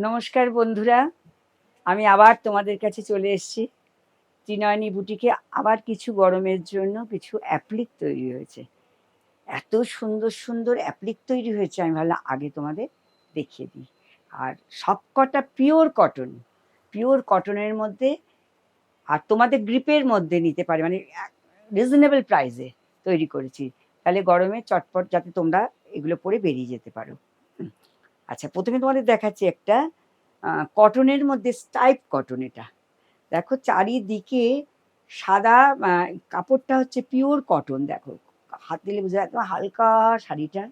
নমস্কার বন্ধুরা, আমি আবার তোমাদের কাছে চলে এসেছি। ত্রিনয়নী বুটিকে আবার কিছু গরমের জন্য কিছু অ্যাপ্লিক তৈরি হয়েছে। এত সুন্দর সুন্দর অ্যাপ্লিক তৈরি হয়েছে, আমি ভাবলাম আগে তোমাদের দেখিয়ে দিই। আর সবকটা পিওর কটনের মধ্যে, আর তোমাদের গ্রিপের মধ্যে নিতে পারে, মানে রিজনেবল প্রাইসে তৈরি করেছি। তাহলে গরমে চটপট যাতে তোমরা এগুলো পরে বেরিয়ে যেতে পারো। আচ্ছা, প্রথমে তোমাদের দেখাচ্ছি একটা কটনের মধ্যে স্টাইপ কটন। এটা দেখো চারিদিকে সাদা, কাপড়টা হচ্ছে পিওর কটন। দেখো হাত দিলে বুঝে একদম হালকা শাড়িটা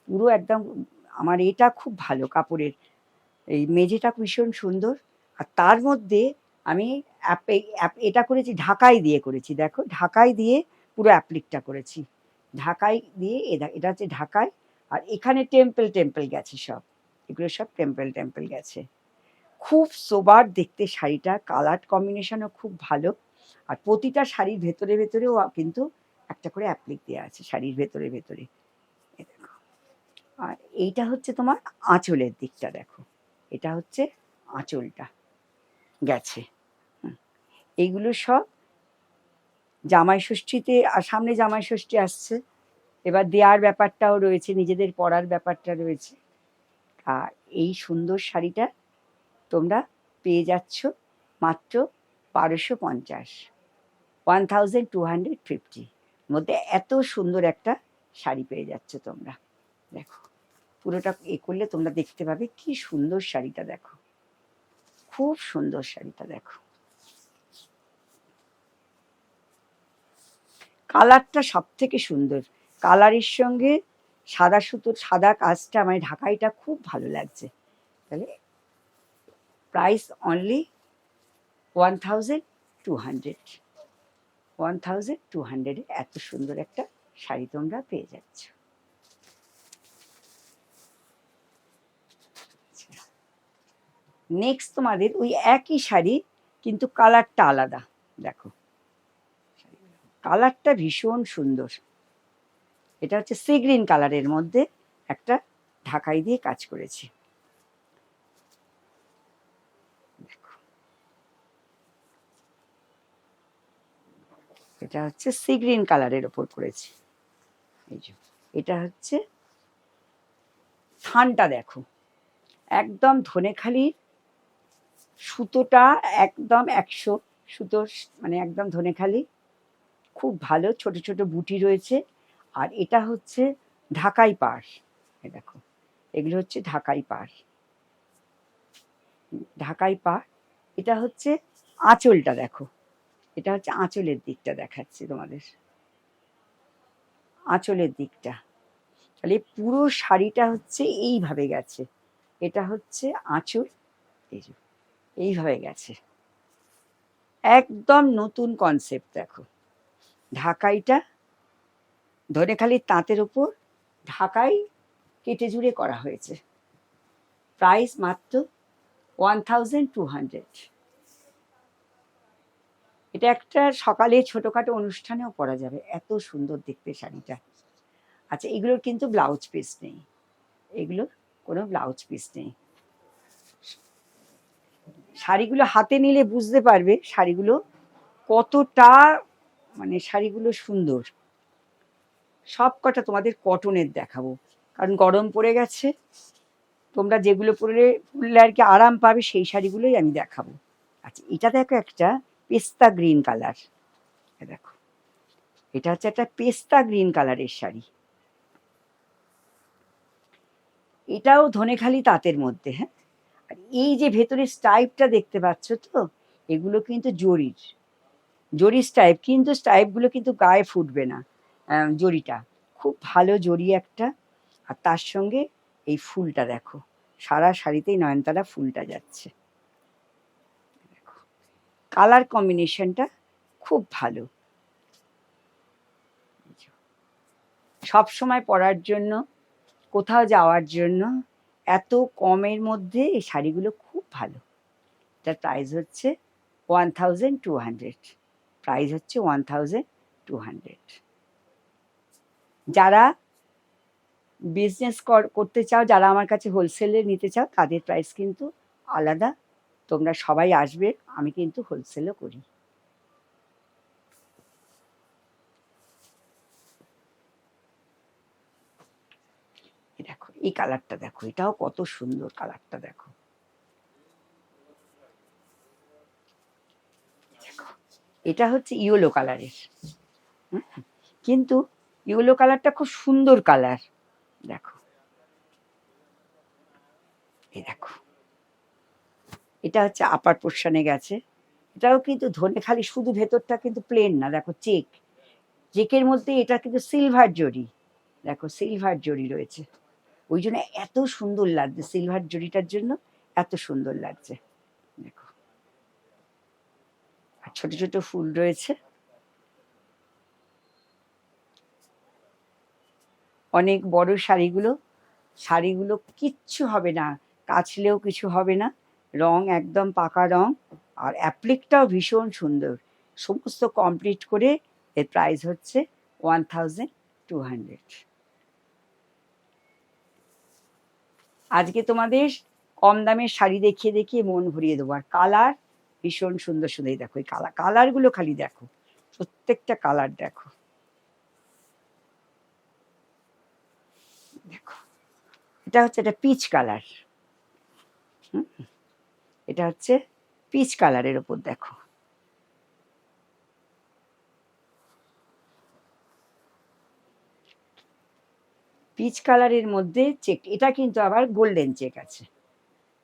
পুরো একদম। আমার এটা খুব ভালো কাপড়ের, এই মেঝেটা ভীষণ সুন্দর। আর তার মধ্যে আমি এটা করেছি ঢাকাই দিয়ে করেছি। দেখো ঢাকাই দিয়ে পুরো অ্যাপ্লিকটা করেছি, ঢাকাই দিয়ে। এটা হচ্ছে ঢাকাই, আর এখানে টেম্পল টেম্পল গেছে সব, এগুলো সব টেম্পল টেম্পল গেছে। খুব সোবার দেখতে শাড়িটা, কালার কম্বিনেশনও খুব ভালো। আর প্রতিটা শাড়ির ভেতরে ভেতরেও কিন্তু একটা করে অ্যাপ্লিক দেওয়া আছে শাড়ির ভেতরে ভেতরে। আর এইটা হচ্ছে তোমার আঁচলের দিকটা। দেখো এটা হচ্ছে আঁচলটা গেছে। এইগুলো সব জামাই ষষ্ঠীতে, আর সামনে জামাই ষষ্ঠী আসছে, এবার দেওয়ার ব্যাপারটাও রয়েছে, নিজেদের পরার ব্যাপারটা রয়েছে। আর এই সুন্দর শাড়িটা তোমরা পেয়ে যাচ্ছ মাত্র 1250, 1250 মধ্যে এত সুন্দর একটা শাড়ি পেয়ে যাচ্ছ তোমরা। দেখো পুরোটা এ করলে তোমরা দেখতে পাবে কি সুন্দর শাড়িটা। দেখো খুব সুন্দর শাড়িটা। দেখো কালারটা সব থেকে সুন্দর, কালারের সঙ্গে সাদা সুতোর সাদা কাজটা, মানে ঢাকাইটা খুব ভালো লাগছে। তাহলে প্রাইস অনলি 1200, 1200 এত সুন্দর একটা শাড়ি তোমরা পেয়ে যাচ্ছ। নেক্সট তোমাদের ওই একই শাড়ি, কিন্তু কালারটা আলাদা। দেখো কালারটা ভীষণ সুন্দর। এটা হচ্ছে সি গ্রিন কালারের মধ্যে একটা ঢাকাই দিয়ে কাজ করেছি। এটা হচ্ছে সি গ্রিন কালারের ওপর করেছি। এই যে এটা হচ্ছে থানটা। দেখো একদম ধনেখালির সুতোটা, একদম 100 সুতো, মানে একদম ধনেখালি, খুব ভালো। ছোট ছোট বুটি রয়েছে। আর এটা হচ্ছে ঢাকাই পাড়। দেখো এগুলো হচ্ছে ঢাকাই পাড়, ঢাকাই পাড়। এটা হচ্ছে আঁচলটা। দেখো এটা হচ্ছে আঁচলের দিকটা দেখাচ্ছি তোমাদের, আঁচলের দিকটা। তাহলে পুরো শাড়িটা হচ্ছে এইভাবে গেছে। এটা হচ্ছে আঁচল, এইভাবে গেছে। একদম নতুন কনসেপ্ট। দেখো ঢাকাইটা ধনেখালির তাঁতের উপর ঢাকাই কেটে জুড়ে করা হয়েছে। প্রাইস মাত্র 1200। এটা একটা সকালে ছোটখাটো অনুষ্ঠানেও পরা যাবে, এত সুন্দর দেখতে শাড়িটা। আচ্ছা, এগুলোর কিন্তু ব্লাউজ পিস নেই, এগুলোর কোনো ব্লাউজ পিস নেই। শাড়িগুলো হাতে নিলে বুঝতে পারবে শাড়িগুলো কতটা, মানে শাড়িগুলো সুন্দর। সব কটা তোমাদের কটনের দেখাবো, কারণ গরম পড়ে গেছে। তোমরা যেগুলো পরলে আর কি আরাম পাবে সেই শাড়িগুলোই আমি দেখাবো। আচ্ছা, এটা দেখো একটা পেস্তা গ্রিন কালার। দেখো এটা হচ্ছে একটা পেস্তা গ্রিন কালারের শাড়ি। এটাও ধনেখালি তাঁতের মধ্যে। হ্যাঁ, আর এই যে ভেতরে স্টাইপটা দেখতে পাচ্ছ তো, এগুলো কিন্তু জরি স্টাইপ, কিন্তু স্টাইপগুলো কিন্তু গায়ে ফুটবে না। জরিটা খুব ভালো জরি একটা। আর তার সঙ্গে এই ফুলটা দেখো, সারা শাড়িতেই নয়নতারা ফুলটা যাচ্ছে। কালার কম্বিনেশনটা খুব ভালো। সব সময় পরার জন্য, কোথাও যাওয়ার জন্য এত কমের মধ্যে এই শাড়িগুলো খুব ভালো। এটার প্রাইস হচ্ছে 1200, প্রাইস হচ্ছে 1200। যারা বিজনেস করতে চাও, যারা আমার কাছে হোলসেলে নিতে চাও, তাদের প্রাইস কিন্তু আলাদা। তোমরা সবাই আসবে, আমি কিন্তু হোলসেলও করি। দেখো এই কালারটা, দেখো এটাও কত সুন্দর কালারটা, দেখো দেখো এটা হচ্ছে ইয়েলো কালারের, কিন্তু ইয়েলো কালারটা খুব সুন্দর কালার। দেখো এই দেখো, এটা হচ্ছে আপার পোর্শনে গেছে। এটাও কিন্তু ধনেখালি, শুধু ভেতরটা কিন্তু প্লেন না, দেখো চেক, চেকের মধ্যে এটা কিন্তু সিলভার জরি, দেখো সিলভার জরি রয়েছে, ওই জন্য এত সুন্দর লাগছে, সিলভার জরিটার জন্য এত সুন্দর লাগছে। দেখো আর ছোট ছোট ফুল রয়েছে। অনেক বড় শাড়িগুলো, শাড়িগুলো কিচ্ছু হবে না, কাচলেও কিছু হবে না, রং একদম পাকা রং, আর অ্যাপ্লিকটাও ভীষণ সুন্দর। সমস্ত কমপ্লিট করে এর প্রাইস হচ্ছে 1200। আজকে তোমাদের কম দামের শাড়ি দেখিয়ে দেখিয়ে মন ভরিয়ে দেবো, আর কালার ভীষণ সুন্দর সুন্দর। দেখো এই কালারগুলো খালি দেখো, প্রত্যেকটা কালার দেখো, দেখো এটা হচ্ছে একটা পিচ কালার, এটা হচ্ছে পিচ কালারের ওপর, দেখো পিচ কালারের মধ্যে চেক, এটা কিন্তু আবার গোল্ডেন চেক আছে,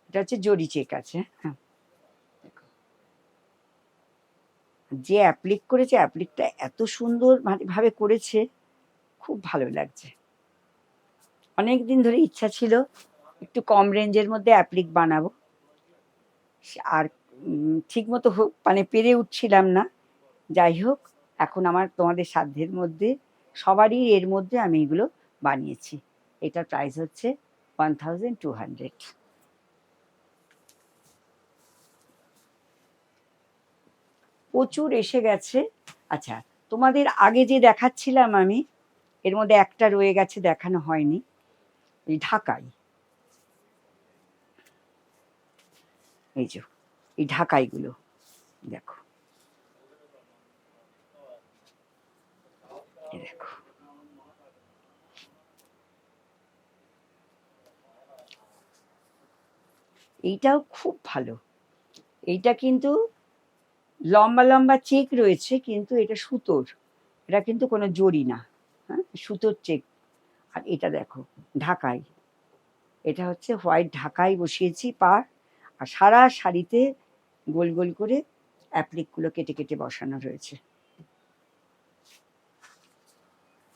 এটা হচ্ছে জরি চেক আছে। হ্যাঁ, যে অ্যাপ্লিক করেছে, অ্যাপ্লিকটা এত সুন্দর ভাবে করেছে, খুব ভালো লাগছে। অনেক দিন ধরে ইচ্ছা ছিল একটু কম রেঞ্জের মধ্যে অ্যাপ্লিক বানাবো, আর ঠিক মতো মানে পেরে উঠছিলাম না। যাই হোক, এখন আমার তোমাদের সাধ্যের মধ্যে, সবারই এর মধ্যে আমি এগুলো বানিয়েছি। এটার প্রাইস হচ্ছে 1200। প্রচুর এসে গেছে। আচ্ছা, তোমাদের আগে যে দেখাচ্ছিলাম আমি, এর মধ্যে একটা রয়ে গেছে দেখানো হয়নি, এই ঢাকাই, এই যে এই ঢাকাইগুলো দেখো, দেখো এইটাও খুব ভালো। এইটা কিন্তু লম্বা লম্বা চেক রয়েছে, কিন্তু এটা সুতোর, এটা কিন্তু কোনো জরি না, হ্যাঁ সুতোর চেক। আর এটা দেখো ঢাকাই, এটা হচ্ছে হোয়াইট ঢাকাই বসিয়েছি পার, আর সারা শাড়িতে গোল গোল করে অ্যাপ্লিকগুলো কেটে কেটে বসানো রয়েছে।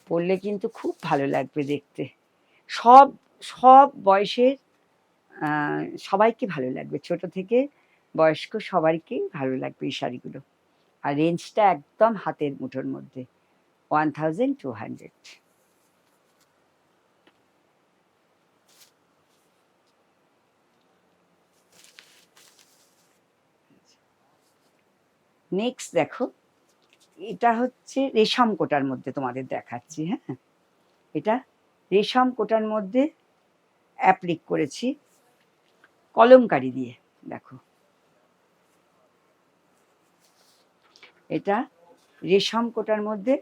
পরলে কিন্তু খুব ভালো লাগবে দেখতে, সব সব বয়সের সবাইকে ভালো লাগবে, ছোট থেকে বয়স্ক সবাইকেই ভালো লাগবে এই শাড়িগুলো। আর রেঞ্জটা একদম হাতের মুঠোর মধ্যে, 1200। নেক্সট দেখো, এটা হচ্ছে রেশম কোটার মধ্যে তোমাদের দেখাচ্ছি। হ্যাঁ, এটা রেশম কোটার মধ্যে অ্যাপ্লিক করেছি কলমকারি দিয়ে, দেখো এটা রেশম কোটার মধ্যে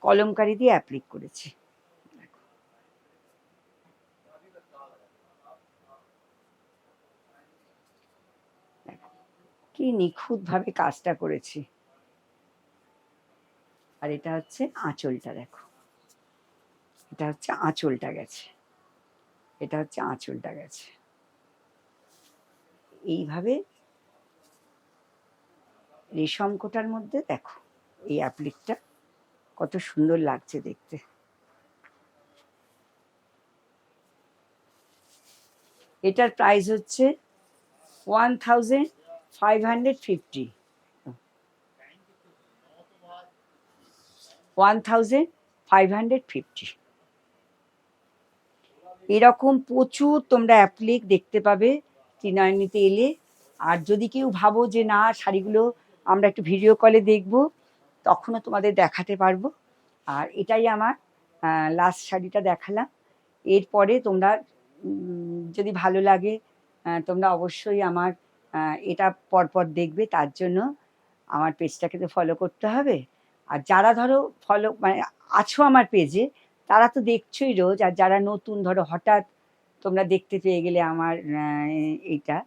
কলমকারি দিয়ে অ্যাপ্লিক করেছি। কি নিখুঁত ভাবে কাজটা করেছি। আর এটা হচ্ছে আঁচলটা, দেখো এটা হচ্ছে আঁচলটা গেছে, এটা হচ্ছে আঁচলটা গেছে। এইভাবে রেশম কোটার মধ্যে দেখো এই অ্যাপ্লিকটা কত সুন্দর লাগছে দেখতে। এটার প্রাইস হচ্ছে 1550, 1550। এরকম প্রচুর তোমরা অ্যাপ্লিক দেখতে পাবে ত্রিনয়নীতে এলে। আর যদি কেউ ভাবো যে না শাড়িগুলো আমরা একটু ভিডিও কলে দেখবো, তখনও তোমাদের দেখাতে পারবো। আর এটাই আমার লাস্ট শাড়িটা দেখালাম, এরপরে তোমরা যদি ভালো লাগে তোমরা অবশ্যই আমার এটা পরপর দেখবে, তার জন্য আমার পেজটাকে তো ফলো করতে হবে। আর যারা ধরো ফলো মানে আছো আমার পেজে, তারা তো দেখছোই রোজ। আর যারা নতুন ধরো হঠাৎ তোমরা দেখতে পেয়ে গেলে আমার এইটা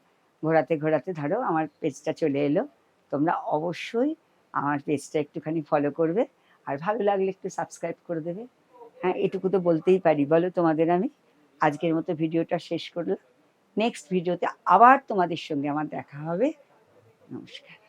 ঘোরাতে ঘোরাতে ধরো আমার পেজটা চলে এলো, তোমরা অবশ্যই আমার পেজটা একটুখানি ফলো করবে, আর ভালো লাগলে একটু সাবস্ক্রাইব করে দেবে। হ্যাঁ, এটুকু তো বলতেই পারি, বলো তোমাদের আমি। আজকের মতো ভিডিওটা শেষ করলাম। নেক্সট ভিডিওতে আবার তোমাদের সঙ্গে আমার দেখা হবে। নমস্কার।